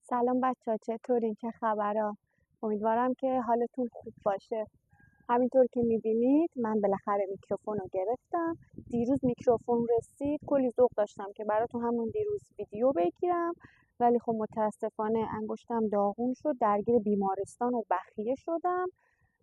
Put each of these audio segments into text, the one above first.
سلام بچه ها، چطورین؟ چه خبرها؟ امیدوارم که حالتون خوب باشه. همینطور که میبینید من بالاخره میکروفون رو گرفتم. دیروز میکروفون رسید، کلی ذوق داشتم که براتون همون دیروز ویدیو بگیرم، ولی خب متاسفانه انگشتم داغون شد، درگیر بیمارستان و بخیه شدم.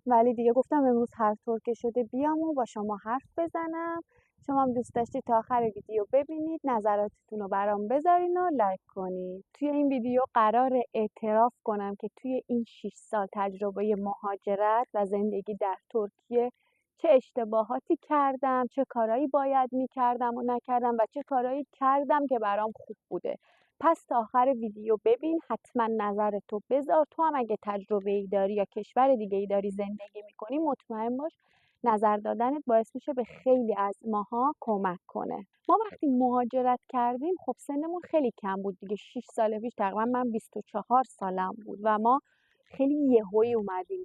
ولی دیگه گفتم امروز هر طور که شده بیام و با شما حرف بزنم. شما هم دوست داشتید تا آخر ویدیو ببینید، نظراتتون رو برام بذارین و لایک کنید. توی این ویدیو قرار اعتراف کنم که توی این 6 سال تجربه مهاجرت و زندگی در ترکیه چه اشتباهاتی کردم، چه کارهایی باید میکردم و نکردم و چه کارهایی کردم که برام خوب بوده. پس تا آخر ویدیو ببین، حتما نظرتو بذار. تو هم اگه تجربه ای داری یا کشور دیگه ای داری زندگی میکنی، مطمئن باش نظر دادنت باعث میشه به خیلی از ماها کمک کنه. ما وقتی مهاجرت کردیم خب سنمون خیلی کم بود دیگه. 6 سال پیش تقریبا من 24 سالم بود و ما خیلی یهویی اومدیم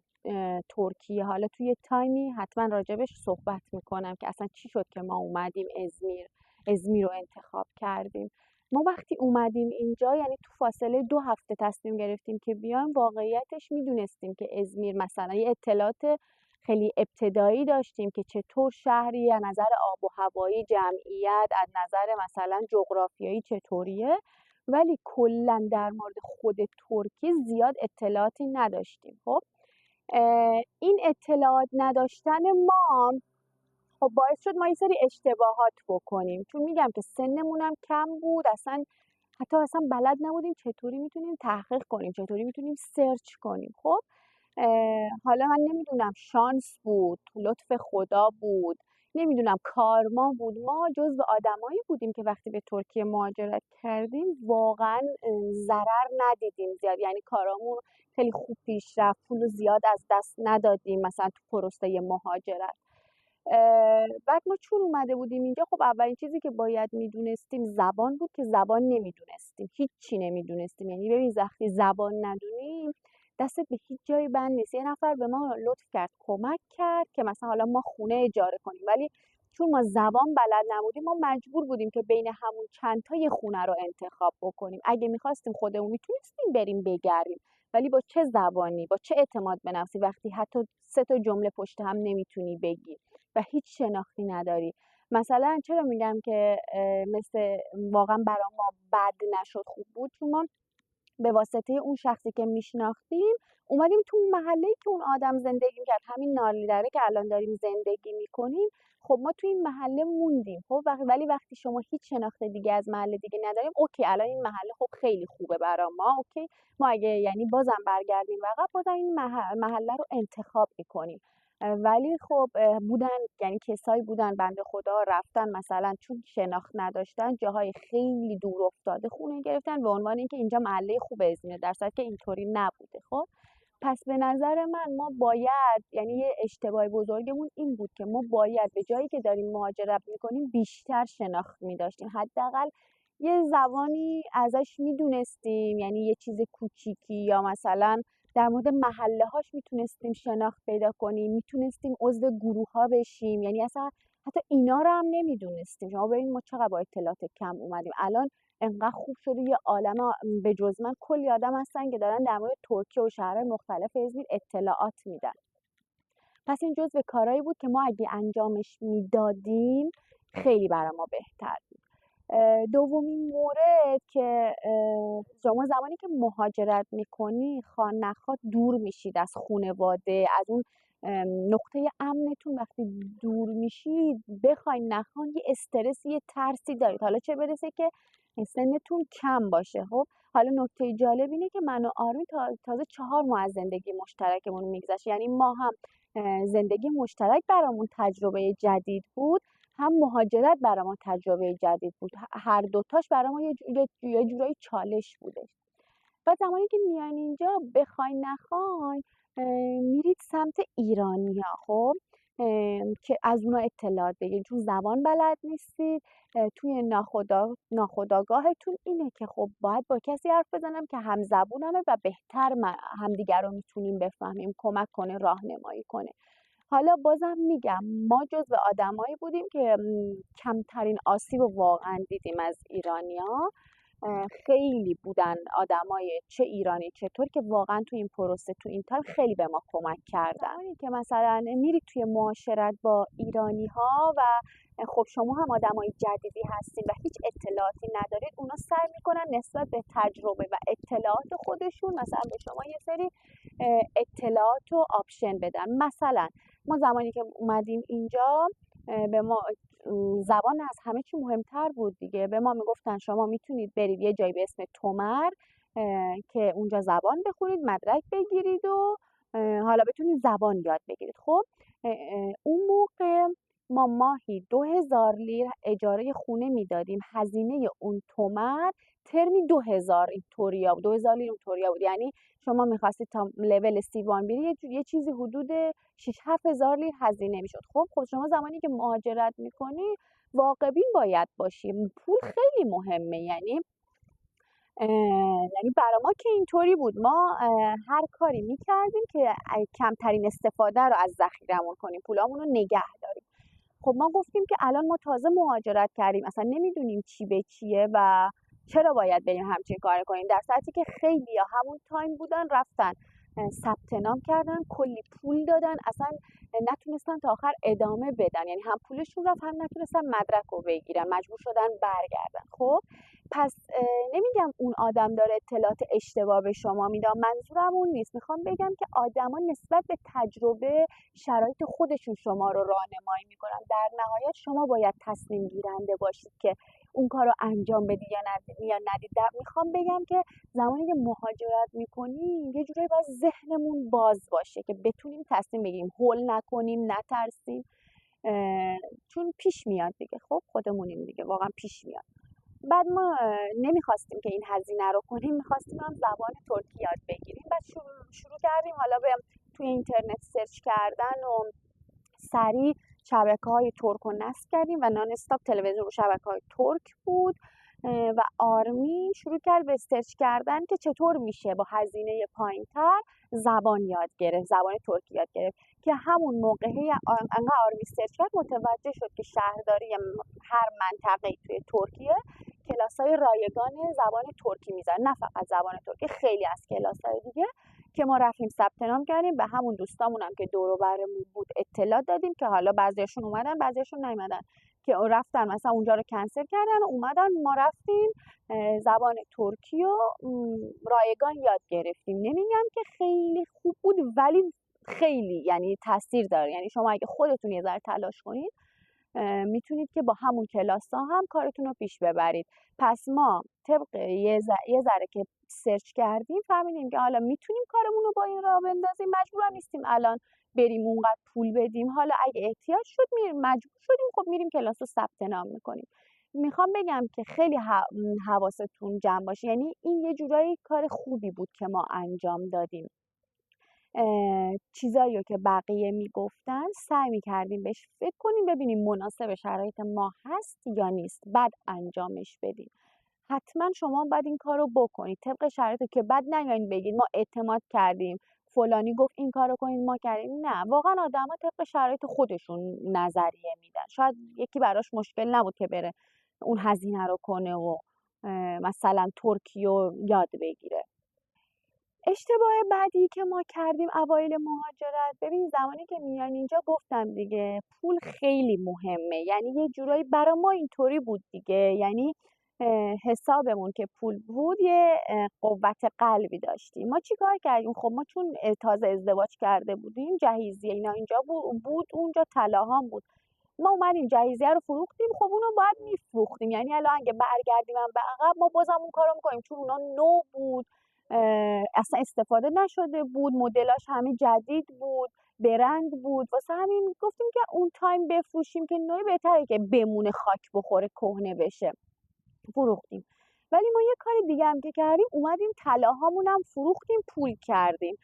ترکیه. حالا توی تایمی حتما راجبش صحبت میکنم که اصلا چی شد که ما اومدیم ازمیر رو انتخاب کردیم. ما وقتی اومدیم اینجا، یعنی تو فاصله 2 هفته تصمیم گرفتیم که بیایم. واقعیتش میدونستیم که ازمیر مثلا یه اطلاعات خیلی ابتدایی داشتیم که چطور شهری از نظر آب و هوایی، جمعیت، از نظر مثلا جغرافیایی چطوریه، ولی کلا در مورد خود ترکیه زیاد اطلاعاتی نداشتیم. خب این اطلاعات نداشتن ما خب باعث شد ما یه سری اشتباهات بکنیم، چون میگم که سنمون هم کم بود، حتی اصلا بلد نبودیم چطوری میتونیم تحقیق کنیم، چطوری میتونیم سرچ کنیم. خب حالا من نمیدونم شانس بود، لطف خدا بود، نمیدونم کارما بود. ما جزو آدمایی بودیم که وقتی به ترکیه مهاجرت کردیم واقعا ضرر ندیدیم زیاد، یعنی کارامون خیلی خوب پیش رفت، پول زیاد از دست ندادیم مثلا تو پروسه مهاجرت. بعد ما چون اومده بودیم اینجا، خب اولین چیزی که باید میدونستیم زبان بود که زبان نمیدونستیم، هیچی نمیدونستیم. یعنی ببین وقتی زبان ندونیم دستت به هیچ جایی بند نیست. یه نفر به ما لطف کرد، کمک کرد که مثلا حالا ما خونه اجاره کنیم، ولی چون ما زبان بلد نبودیم ما مجبور بودیم که بین همون چند تا یه خونه رو انتخاب بکنیم. اگه میخواستیم خودمون میتونستیم بریم بگردیم، ولی با چه زبانی، با چه اعتماد به نفسی وقتی حتی 3 تا جمله پشت هم نمیتونی بگی و هیچ شناختی نداری. مثلا چرا میگم که مثل واقعا برای ما بد نشد، خوب بود؟ چون ما به واسطه اون شخصی که میشناختیم اومدیم تو اون محله‌ای که اون آدم زندگی میکرد، همین نالیدره که الان داریم زندگی میکنیم. خب ما تو این محله موندیم. خب ولی وقتی شما هیچ شناخت دیگه از محله دیگه نداریم، اوکی الان این محله خب خیلی خوبه برا ما، اوکی ما اگه یعنی بازم برگردیم و عقب بازم این محله رو انتخاب میکنیم. ولی خب بودن، یعنی کسایی بودن بنده خدا رفتن مثلا چون شناخت نداشتن جاهای خیلی دور افتاده خونه گرفتن به عنوان اینکه اینجا محله خوب ازمیر، در صورتی که اینطوری نبوده. خب پس به نظر من ما باید، یعنی یه اشتباه بزرگمون این بود که ما باید به جایی که داریم مهاجرت میکنیم بیشتر شناخت میداشتیم، حداقل یه زبانی ازش میدونستیم، یعنی یه چیز کوچیکی، یا مثلا در مورد محله هاش میتونستیم شناخت پیدا کنیم، میتونستیم عضو گروه ها بشیم. یعنی اصلا حتی اینا رو هم نمیدونستیم. شما ببینید ما چقدر با اطلاعات کم اومدیم، الان انقدر خوب شده یه عالم به جز من کلی آدم هستن که دارن در مورد ترکیه و شهرهای مختلف ازمیر اطلاعات میدن. پس این جزو کارهایی بود که ما اگه انجامش میدادیم خیلی برای ما بهتر بود. دومین مورد که شما زمانی که مهاجرت میکنی خواه نخواه دور میشید از خانواده، از اون نقطه امنتون. وقتی دور میشید بخواین نخواین یه استرس، یه ترسی دارید، حالا چه برسه که سنتون کم باشه. خب حالا نکته جالب اینه که من و آرمین تازه 4 ماه از زندگی مشترکمون میگذشت، یعنی ما هم زندگی مشترک برامون تجربه جدید بود، هم مهاجرت برای ما تجربه جدید بود. هر دوتاش برای ما یه جورایی چالش بوده. و زمانی که میان اینجا بخواین نخواین میرید سمت ایرانیا، خب که از اونا اطلاعات بگیرید، چون زبان بلد نیستید. توی ناخودآگاهتون اینه که خب باید با کسی حرف بزنم که هم زبونمه و بهتر همدیگر رو میتونیم بفهمیم، کمک کنه، راهنمایی کنه. حالا بازم میگم ما جزو آدمایی بودیم که کمترین آسیب رو واقعا دیدیم از ایرانیا. خیلی بودن آدمای چه ایرانی چه ترک که واقعا تو این پروسه تو این تایم خیلی به ما کمک کردن. زمانی که مثلا میرید توی معاشرت با ایرانی ها و خب شما هم آدمای جدیدی هستین و هیچ اطلاعاتی ندارید، اونا سعی میکنن نسبت به تجربه و اطلاعات خودشون مثلا به شما یه سری اطلاعات و آپشن بدن. مثلا ما زمانی که اومدیم اینجا به ما زبان از همه چی مهمتر بود دیگه. به ما میگفتن شما میتونید برید یه جایی به اسم تومر که اونجا زبان بخونید، مدرک بگیرید و حالا بتونید زبان یاد بگیرید. خب اون موقع ما ماهی 2000 لیر اجاره خونه میدادیم. هزینه اون تومر ترمی 2000 توریا بود، 2000 لیر توریا بود. یعنی شما میخواستید تا لول C1 بری یه چیزی حدود 6-7 هزار لیر هزینه میشد. خب شما زمانی که مهاجرت میکنی واقع بین باید باشی، پول خیلی مهمه. یعنی برای ما که اینطوری بود، ما هر کاری میکردیم که کمترین استفاده رو از ذخیرمون کنیم، پولامون رو نگه داریم. خب ما گفتیم که الان ما تازه مهاجرت کردیم، اصلا نمیدونیم چی به چیه و چرا باید بریم همچین کار کنیم، در صورتی که خیلی‌ها همون تایم بودن رفتن ثبت نام کردن، کلی پول دادن، اصلا نتونستن تا آخر ادامه بدن. یعنی هم پولشون رفت هم نتونستن مدرک رو بگیرن، مجبور شدن برگردن. خب پس نمیگم اون آدم داره اطلاعات اشتباه به شما میده، منظورم اون نیست. میخوام بگم که آدما نسبت به تجربه شرایط خودشون شما رو راهنمایی میکنن. در نهایت شما باید تصمیم گیرنده باشید که اون کار رو انجام بدی یا ندید. میخوام بگم که زمانی که مهاجرت میکنیم یه جورایی باید ذهنمون باز باشه که بتونیم تصمیم بگیریم، هول نکنیم، نترسیم، چون پیش میاد دیگه. خب خودمونیم دیگه، واقعا پیش میاد. بعد ما نمیخواستیم که این هزینه رو کنیم، میخواستیم هم زبان ترکی یاد بگیریم. بعد شروع کردیم حالا به توی اینترنت سرچ کردن و سریع شبکه‌های ترک رو نصب کردیم و نان استاپ تلویزیون رو شبکه‌های ترک بود و آرمین شروع کرد به سرچ کردن که چطور میشه با هزینه پایینتر زبان یاد گرفت، زبان ترکی یاد گرفت. که همون موقعی انقدر آرمین سرچ کرد متوجه شد که شهرداری هر منطقه توی ترکیه کلاس‌های رایگان زبان ترکی میذارن، نه فقط زبان ترکی، خیلی از کلاس‌های دیگه. که ما رفتیم ثبت نام کردیم، به همون دوستامون هم که دور و برمون بود اطلاع دادیم که حالا بعضیاشون اومدن بعضیاشون نیومدن، که رفتن مثلا اونجا رو کنسل کردن و اومدن. ما رفتیم زبان ترکی و رایگان یاد گرفتیم. نمیگم که خیلی خوب بود ولی خیلی یعنی تاثیر داره. یعنی شما اگه خودتون یه ذره تلاش کنید میتونید که با همون کلاس ها هم کارتون رو پیش ببرید. پس ما طبق یه ذره که سرچ کردیم فهمیدیم که حالا میتونیم کارمون رو با این راه بندازیم، مجبور نیستیم الان بریم اونقدر پول بدیم. حالا اگه احتیاج شد مجبور شدیم خب میریم کلاس رو ثبت نام میکنیم. میخوام بگم که خیلی حواستون جمع باشه. یعنی این یه جورایی کار خوبی بود که ما انجام دادیم. چیزایی رو که بقیه میگفتن سعی میکردیم بهش فکر کنیم، ببینیم مناسب شرایط ما هست یا نیست، بعد انجامش بدیم. حتما شما باید این کار رو بکنید طبق شرایط، که بعد نیاین بگید ما اعتماد کردیم فلانی گفت این کار رو کنید ما کردیم. نه، واقعا آدما طبق شرایط خودشون نظریه میدن. شاید یکی براش مشکل نبود که بره اون هزینه رو کنه و مثلا ترکی رو یاد بگیره. اشتباه بعدی که ما کردیم اوایل مهاجرت، ببین زمانی که میان اینجا گفتم دیگه پول خیلی مهمه. یعنی یه جورایی برای ما اینطوری بود دیگه، یعنی حسابمون که پول بود یه قوت قلبی داشتیم. ما چی کار کردیم؟ خب ما چون تازه ازدواج کرده بودیم جهیزیه اینا اینجا بود اونجا طلاهام بود، ما اومدیم جهیزیه رو فروختیم. خب اونو باید میفروختیم. یعنی الان اگه برگردیم هم به عقب ما بازم اون کارو میکنیم چون اونا نو بود، اصلا استفاده نشده بود، مدلاش همه جدید بود، برند بود. واسه همین گفتیم که اون تایم بفروشیم که نوعی بهتره که بمونه خاک بخوره کهنه بشه. فروختیم. ولی ما یه کار دیگه هم که کردیم اومدیم طلاهامون هم فروختیم پول کردیم.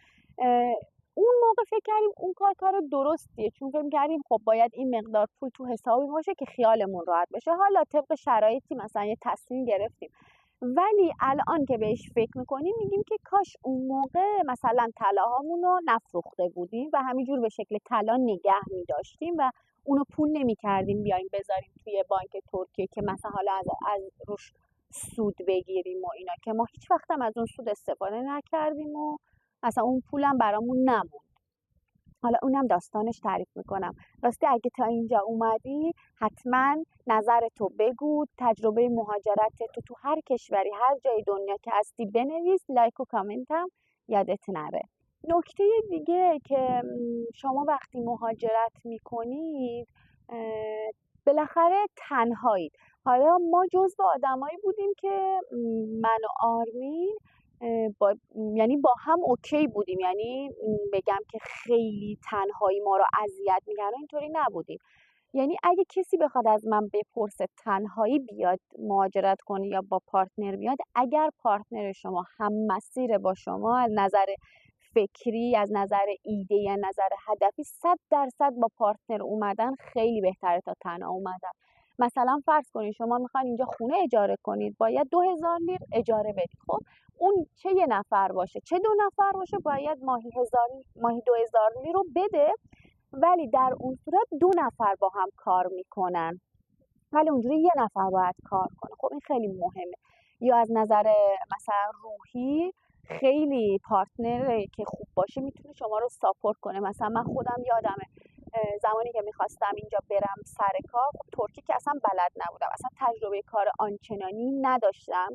اون موقع فکر کردیم اون کار درستیه، چون فکر کردیم خب باید این مقدار پول تو حسابی باشه که خیالمون راحت بشه. حالا طبق شرایطی مثلا یه تصمیم گرفتیم، ولی الان که بهش فکر میکنیم میگیم که کاش اون موقع مثلا طلاهامون رو نفروخته بودیم و همینجور به شکل طلا نگه میداشتیم و اونو پول نمیکردیم بیایم بذاریم توی بانک ترکیه که مثلا حالا از روش سود بگیریم و اینا، که ما هیچ وقتم از اون سود استفاده نکردیم و اصلا اون پولم برامون نموند. حالا اونم داستانش تعریف میکنم. راستی اگه تا اینجا اومدی حتما نظرتو بگو، تجربه مهاجرت تو هر کشوری هر جای دنیا که هستی بنویس، لایک و کامنت هم یادت نره. نکته دیگه که شما وقتی مهاجرت میکنید بالاخره تنهایید. حالا ما جزو آدمایی بودیم که من و آرمین یعنی با هم اوکی بودیم، یعنی بگم که خیلی تنهایی ما رو اذیت می‌کرد اینطوری نبودیم. یعنی اگه کسی بخواد از من بپرسه تنهایی بیاد مهاجرت کنه یا با پارتنر بیاد، اگر پارتنر شما هم مسیر با شما از نظر فکری، از نظر ایده، یا نظر هدفی، 100% با پارتنر اومدن خیلی بهتره تا تنها اومدن. مثلا فرض کنید شما میخواین اینجا خونه اجاره کنید، باید 2000 لیر اجاره بدید. خب اون چه یه نفر باشه چه 2 نفر باشه، باید ماهی 2000 لیر رو بده، ولی در اون صورت 2 نفر با هم کار میکنن، ولی اونجوری یه نفر باید کار کنه. خب این خیلی مهمه. یا از نظر مثلا روحی خیلی پارتنر که خوب باشه میتونه شما رو ساپورت کنه. مثلا من خودم یادمه زمانی که میخواستم اینجا برم سر کار، خب ترکی که اصلا بلد نبودم، اصلا تجربه کار آنچنانی نداشتم،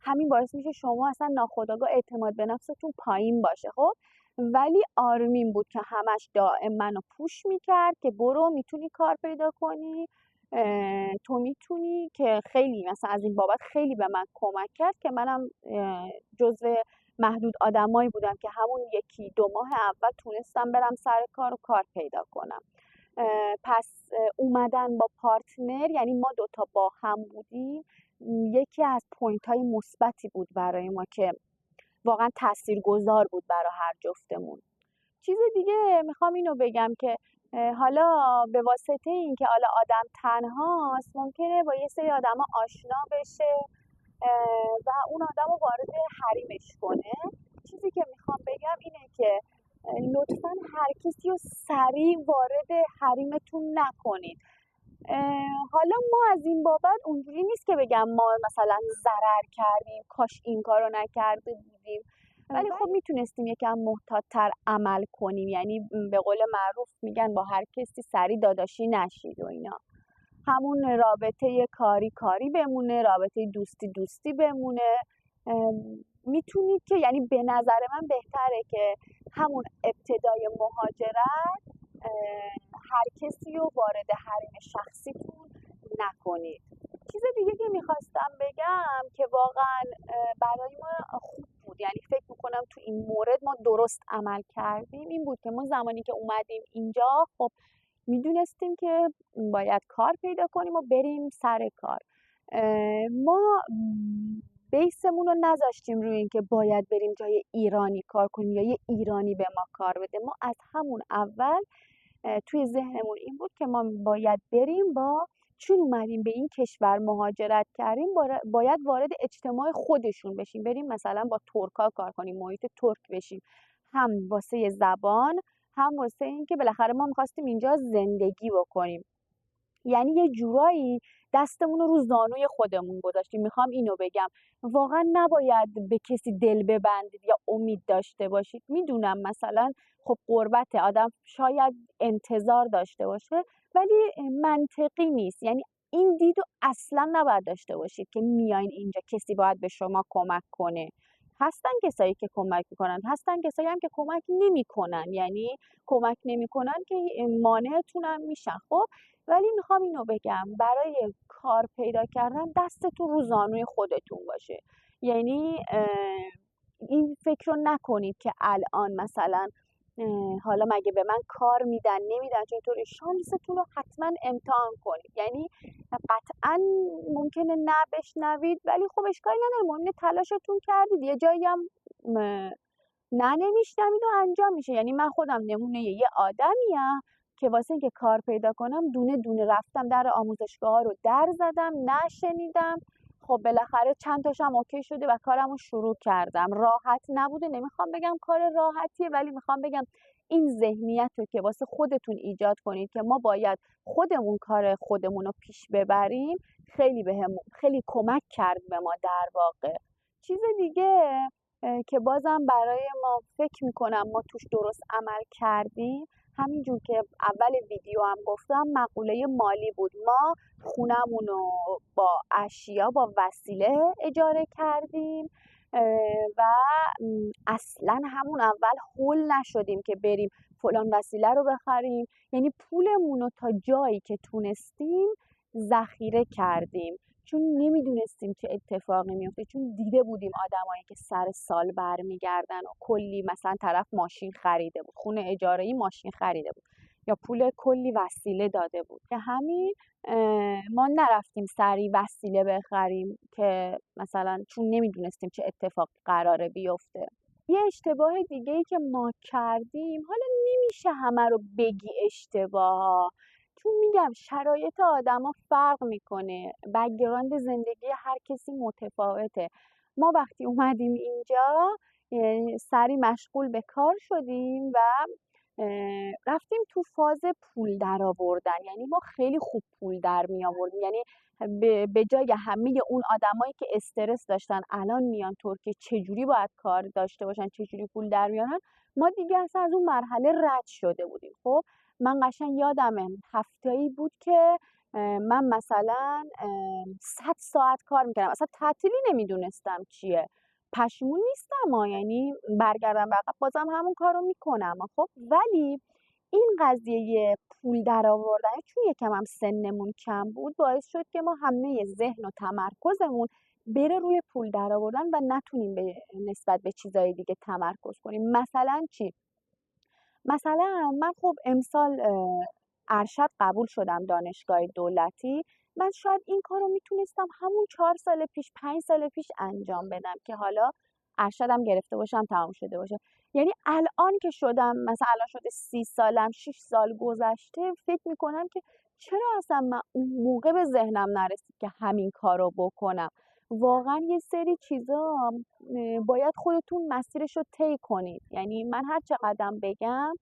همین باعث میشه شما اصلا ناخودآگاه اعتماد به نفستون پایین باشه. خب ولی آرمین بود که همش دائم منو پوش میکرد که برو، میتونی کار پیدا کنی، تو میتونی، که خیلی مثلا از این بابت خیلی به من کمک کرد که منم جزو محدود آدمایی بودم که همون 1-2 ماه اول تونستم برم سر کار و کار پیدا کنم. پس اومدن با پارتنر، یعنی ما دوتا با هم بودیم، یکی از پوینت های مثبتی بود برای ما که واقعا تاثیرگذار بود برای هر جفتمون. چیز دیگه میخوام اینو بگم که حالا به واسطه این که حالا آدم تنهاست ممکنه با یه سری آدم آشنا بشه و اون آدم رو وارد حریمش کنه. چیزی که میخوام بگم اینه که لطفا هر کسی رو سریع وارد حریمتون نکنید. حالا ما از این بابت اونجوری نیست که بگم ما مثلا ضرر کردیم، کاش این کارو نکرده بودیم، ولی خب میتونستیم یکم محتاط‌تر عمل کنیم. یعنی به قول معروف میگن با هر کسی سری داداشی نشید و اینا. همون رابطه کاری بمونه، رابطه دوستی بمونه. میتونید که، یعنی به نظر من بهتره که همون ابتدای مهاجرت هر کسی رو وارد حریم شخصیتون نکنید. چیز دیگه که میخواستم بگم که واقعا برای ما خوب بود، یعنی فکر میکنم تو این مورد ما درست عمل کردیم، این بود که ما زمانی که اومدیم اینجا خب میدونستیم که باید کار پیدا کنیم و بریم سر کار. ما بیسمون رو نذاشتیم روی این که باید بریم جای ایرانی کار کنیم یا یه ایرانی به ما کار بده. ما از همون اول توی ذهنمون این بود که ما باید بریم چون اومدیم به این کشور مهاجرت کردیم باید وارد اجتماع خودشون بشیم، بریم مثلا با ترکا کار کنیم، محیط ترک بشیم، هم واسه زبان هم واسه این که بالاخره ما میخواستیم اینجا زندگی بکنیم. یعنی یه جورایی دستمون رو زانوی خودمون گذاشتیم. میخوام اینو بگم واقعا نباید به کسی دل ببندید یا امید داشته باشید. میدونم مثلا خب غربت آدم شاید انتظار داشته باشه، ولی منطقی نیست. یعنی این دیدو اصلا نباید داشته باشید که میایین اینجا کسی باید به شما کمک کنه. هستن کسایی که کمک میکنن، هستن کسایی هم که کمک نمیکنن، یعنی کمک نمیکنن که مانعتون هم میشن. خب ولی میخوام اینو بگم برای کار پیدا کردن دستتون رو زانوی خودتون باشه. یعنی این فکر رو نکنید که الان مثلا حالا مگه به من کار میدن نمیدن، چون اینطوری شانستون رو حتما امتحان کنید. یعنی قطعا ممکنه نه بشنوید، ولی خب اشکالی نداره، مهمه تلاشتون کردید، یه جایی هم نه نمیشنوید و انجام میشه. یعنی من خودم نمونه یه آدمیم که واسه اینکه کار پیدا کنم دونه دونه رفتم در آموزشگاه ها رو در زدم، نشنیدم، خب بالاخره چند تاشم اوکی شده و کارمو شروع کردم. راحت نبوده، نمیخوام بگم کار راحتیه، ولی میخوام بگم این ذهنیت رو که واسه خودتون ایجاد کنید که ما باید خودمون کار خودمون رو پیش ببریم، خیلی کمک کرد به ما در واقع. چیز دیگه که بازم برای ما فکر میکنم ما توش درست عمل کردیم، همینجور که اول ویدیو هم گفتم، مقوله مالی بود. ما خونمون رو با اشیا، با وسیله اجاره کردیم و اصلا همون اول هول نشدیم که بریم فلان وسیله رو بخریم. یعنی پولمون رو تا جایی که تونستیم ذخیره کردیم، چون نمیدونستیم چه اتفاقی میفته، چون دیده بودیم آدمایی که سر سال برمیگردن و کلی مثلا طرف ماشین خریده بود، خونه اجاره‌ای ماشین خریده بود یا پول کلی وسیله داده بود، که همین ما نرفتیم سریع وسیله بخریم که مثلا چون نمیدونستیم چه اتفاق قراره بیفته. یه اشتباه دیگه ای که ما کردیم، حالا نمیشه همه رو بگی اشتباه، چون میگم شرایط آدما فرق میکنه، بک‌گراند زندگی هر کسی متفاوته. ما وقتی اومدیم اینجا سری مشغول به کار شدیم و رفتیم تو فاز پول در آوردن. یعنی ما خیلی خوب پول در می آوردیم، یعنی به جای همه اون آدمایی که استرس داشتن الان میان ترکیه چجوری باید کار داشته باشن، چجوری پول در بیارن، ما دیگه اصلا از اون مرحله رد شده بودیم. خب من قشنگ یادمه هفته‌ای بود که من مثلا 100 ساعت کار میکردم، اصلا تعطیلی نمیدونستم چیه. پشیمون نیستم یعنی برگردم به عقب بازم همون کارو میکنم. خب ولی این قضیه پول در آوردن، چون یکم هم سنمون کم بود، باعث شد که ما همه ذهن و تمرکزمون بره روی پول در آوردن و نتونیم نسبت به چیزای دیگه تمرکز کنیم. مثلا چی؟ مثلا من خب امسال ارشد قبول شدم دانشگاه دولتی. من شاید این کارو میتونستم همون 4 سال پیش، 5 سال پیش انجام بدم که حالا ارشدم گرفته باشم، تمام شده باشه. یعنی الان که شدم مثلا الان شده 30 سالم، 6 سال گذشته، فکر میکنم که چرا اصلا من اون موقع به ذهنم نرسید که همین کارو بکنم. واقعا یه سری چیزا باید خودتون مسیرش رو طی کنید. یعنی من هر چقدرم بگم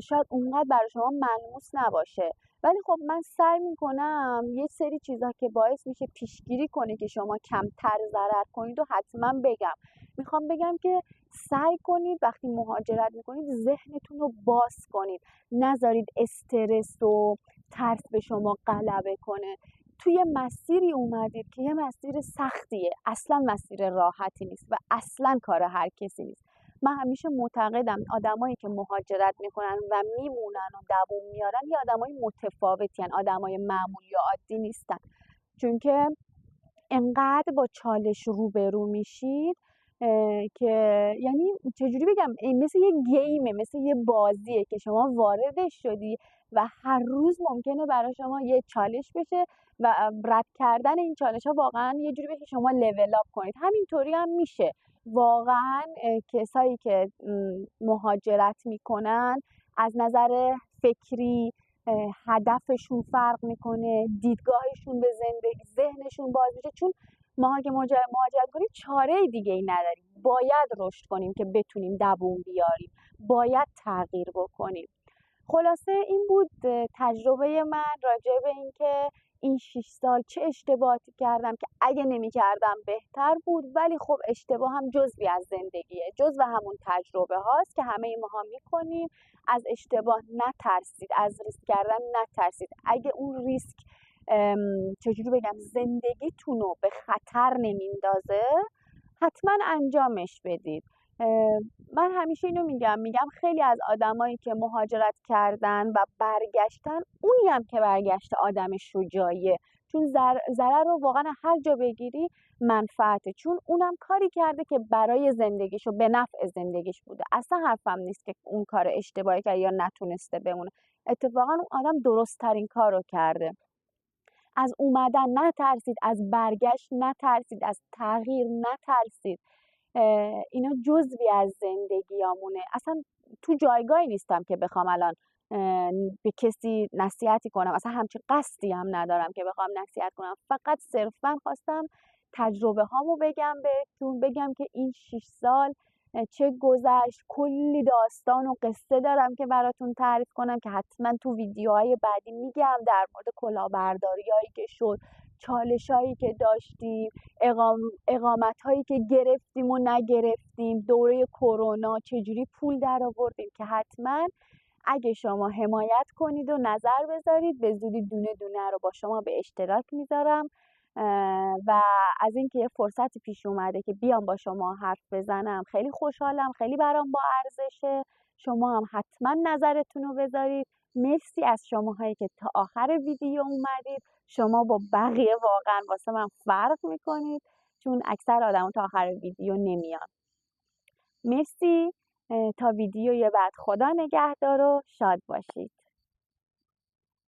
شاید اونقدر برای شما ملموس نباشه، ولی خب من سعی میکنم یه سری چیزا که باعث میشه پیشگیری کنه که شما کمتر ضرر کنید و حتما بگم. میخوام بگم که سعی کنید وقتی مهاجرت میکنید ذهنتون رو باز کنید، نذارید استرس و ترس به شما غلبه کنه. توی مسیری اومدید که یه مسیر سختیه، اصلا مسیر راحتی نیست و اصلا کار هر کسی نیست. من همیشه معتقدم آدمایی که مهاجرت میکنن و میمونن و دووم میارن یه آدمای متفاوتی هن، آدمای معمولی و عادی نیستن. چون که انقدر با چالش روبرو میشید که یعنی چجوری بگم، مثل یه گیمه، مثل یه بازیه که شما واردش شدی و هر روز ممکنه برای شما یه چالش بشه و رد کردن این چالش ها واقعا یه جوری بشه شما لول اپ کنید. همینطوری هم میشه واقعا. کسایی که مهاجرت میکنن از نظر فکری هدفشون فرق میکنه، دیدگاهشون به زندگی، ذهنشون باز میشه. چون ما که مهاجرت کنیم چاره دیگه ای نداریم، باید رشد کنیم که بتونیم دووم بیاریم، باید تغییر بکنیم. خلاصه این بود تجربه من راجع به این که این 6 سال چه اشتباهاتی کردم که اگه نمی کردم بهتر بود، ولی خب اشتباه هم جزوی از زندگیه، جزو همون تجربه هاست که همه ما میکنیم. از اشتباه نترسید، از ریسک کردن نترسید. اگه اون ریسک چجوری بگم زندگیتون رو به خطر نمیندازه، حتما انجامش بدید. من همیشه اینو میگم خیلی از آدمایی که مهاجرت کردن و برگشتن، اونی هم که برگشته آدم شجاعیه، چون ضرر رو واقعا هر جا بگیری منفعته، چون اونم کاری کرده که برای زندگیش و به نفع زندگیش بوده. اصلا حرفم نیست که اون کار اشتباهی کرده یا نتونسته بمونه، اتفاقا اون آدم درست ترین کار رو کرده. از اومدن نترسید، از برگشت نترسید، از تغییر نترسید. اینا جزوی از زندگیامونه. اصلا تو جایگاهی نیستم که بخوام الان به کسی نصیحتی کنم، اصلا همچین قصدی هم ندارم که بخوام نصیحت کنم. فقط صرفا خواستم تجربه هامو بگم بهتون، بگم که این 6 سال چه گذشت. کلی داستان و قصه دارم که براتون تعریف کنم که حتما تو ویدیوهای بعدی میگم، در مورد کلاهبرداری هایی که شد، چالش هایی که داشتیم، اقامت هایی که گرفتیم و نگرفتیم، دوره کرونا چجوری پول در آوردیم، که حتما اگه شما حمایت کنید و نظر بذارید به زودی دونه دونه رو با شما به اشتراک میذارم. و از اینکه یه فرصتی پیش اومده که بیام با شما حرف بزنم خیلی خوشحالم، خیلی برام با ارزشه. شما هم حتما نظرتون رو بذارید. مرسی از شماهایی که تا آخر ویدیو اومدید. شما با بقیه واقعا واسه من فرق میکنید، چون اکثر آدم تا آخر ویدیو نمیان. مرسی. تا ویدیوی بعد خدا نگهدار و شاد باشید.